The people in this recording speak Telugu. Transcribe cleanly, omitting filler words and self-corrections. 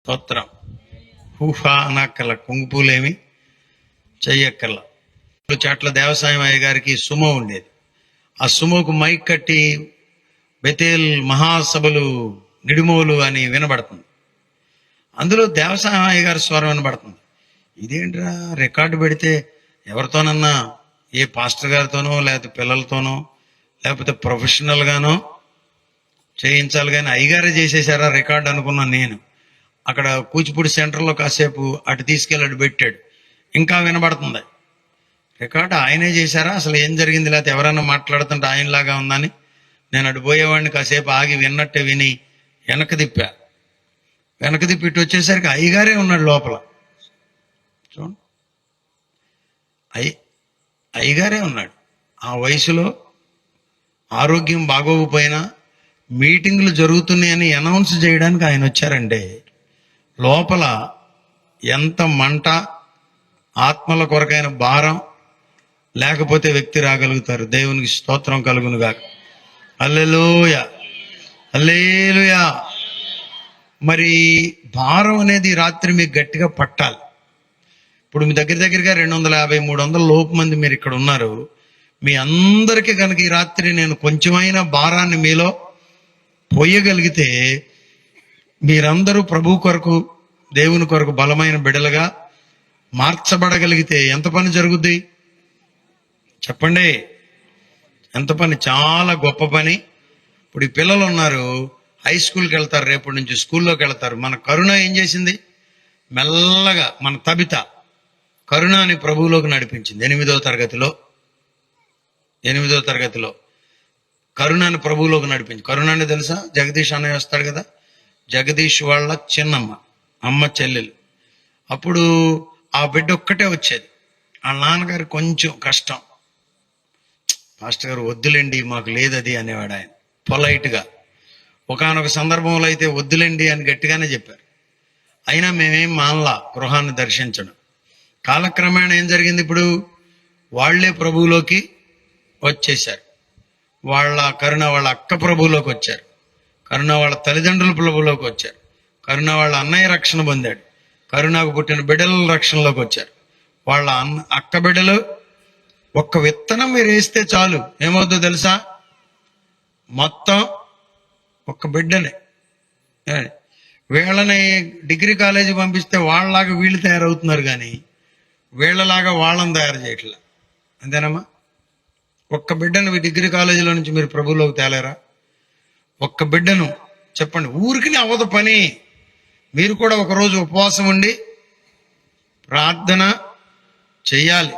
స్తోత్రం. హూఫా అనక్కల కుంగుపూలేమి చెయ్యక్కర్ల. చాట్ల దేవసాయం అయ్య గారికి సుమో ఉండేది. ఆ సుమోకు మైక్ కట్టి బెతేల్ మహాసభలు నిడుమోలు అని వినబడుతుంది. అందులో దేవసాయం అయ్య గారి స్వరం వినబడుతుంది. ఇదేంట్రా రికార్డు పెడితే ఎవరితోనన్నా ఏ పాస్టర్ గారితోనో లేకపోతే పిల్లలతోనో లేకపోతే ప్రొఫెషనల్గానో చేయించాలి, కానీ అయ్యగారే చేసేసారా రికార్డు అనుకున్నాను నేను. అక్కడ కూచిపూడి సెంటర్లో కాసేపు అటు తీసుకెళ్ళి అటు పెట్టాడు, ఇంకా వినబడుతుంది. రికార్డు ఆయనే చేశారా, అసలు ఏం జరిగింది, లేకపోతే ఎవరైనా మాట్లాడుతుంటే ఆయనలాగా ఉందని నేను అటు పోయేవాడిని. కాసేపు ఆగి విన్నట్టే విని వెనక్కి తిప్పి ఇటు వచ్చేసరికి అయ్యగారే ఉన్నాడు లోపల. చూడండి, అయ్యగారే ఉన్నాడు. ఆ వయసులో ఆరోగ్యం బాగోకపోయినా మీటింగ్లు జరుగుతున్నాయని అనౌన్స్ చేయడానికి ఆయన వచ్చారంటే లోపల ఎంత మంట, ఆత్మల కొరకైన భారం లేకపోతే వ్యక్తి రాగలుగుతారు. దేవునికి స్తోత్రం కలుగునుగా. హల్లెలూయా, హల్లెలూయా. మరి భారం అనేది రాత్రి మీకు గట్టిగా పట్టాలి. ఇప్పుడు మీ దగ్గరగా 250-300 లోపు మంది మీరు ఇక్కడ ఉన్నారు. మీ అందరికీ కనుక ఈ రాత్రి నేను కొంచెమైనా భారాన్ని మీలో పోయగలిగితే మీరందరూ ప్రభు కొరకు దేవుని కొరకు బలమైన బిడలుగా మార్చబడగలిగితే ఎంత పని జరుగుద్ది చెప్పండి? ఎంత పని, చాలా గొప్ప పని. ఇప్పుడు ఈ పిల్లలు ఉన్నారు, హై స్కూల్కి వెళ్తారు, రేపటి నుంచి స్కూల్లోకి వెళ్తారు. మన కరుణ ఏం చేసింది, మెల్లగా మన తబిత కరుణాని ప్రభువులోకి నడిపించింది. 8వ తరగతిలో కరుణాని ప్రభువులోకి నడిపించి. కరుణాని తెలుసా, జగదీష్ అన్నయ్య వస్తాడు కదా, జగదీష్ వాళ్ళ చిన్నమ్మ, అమ్మ చెల్లెలు. అప్పుడు ఆ బిడ్డ ఒక్కటే వచ్చేది. ఆ నాన్నగారు కొంచెం కష్టం, పాస్టర్ గారు వద్దులేండి మాకు లేదది అనేవాడు ఆయన పొలైట్గా. ఒకానొక సందర్భంలో అయితే వద్దులేండి అని గట్టిగానే చెప్పారు. అయినా మేమేం మానలా గృహాన్ని దర్శించడం. కాలక్రమేణా ఏం జరిగింది, ఇప్పుడు వాళ్లే ప్రభువులోకి వచ్చేశారు. వాళ్ళ కరుణ వాళ్ళ అక్క ప్రభువులోకి వచ్చారు, కరుణ వాళ్ళ తల్లిదండ్రుల ప్రభువులోకి వచ్చారు, కరుణ వాళ్ళ అన్నయ్య రక్షణ పొందాడు, కరుణకు పుట్టిన బిడ్డల రక్షణలోకి వచ్చారు. వాళ్ళ అక్క బిడ్డలు ఒక్క విత్తనం మీరు వేస్తే చాలు, ఏమవుతుందో తెలుసా, మొత్తం ఒక్క బిడ్డనే. వీళ్ళని డిగ్రీ కాలేజీ పంపిస్తే వాళ్ళలాగా వీళ్ళు తయారవుతున్నారు, కానీ వీళ్ళలాగా వాళ్ళని తయారు చేయట్లా. అంతేనమ్మా? ఒక్క బిడ్డను డిగ్రీ కాలేజీలో నుంచి మీరు ప్రభువులోకి తేలేరా? ఒక్క బిడ్డను చెప్పండి. ఊరికి అవ్వదు పని. మీరు కూడా ఒకరోజు ఉపవాసం ఉండి ప్రార్థన చెయ్యాలి.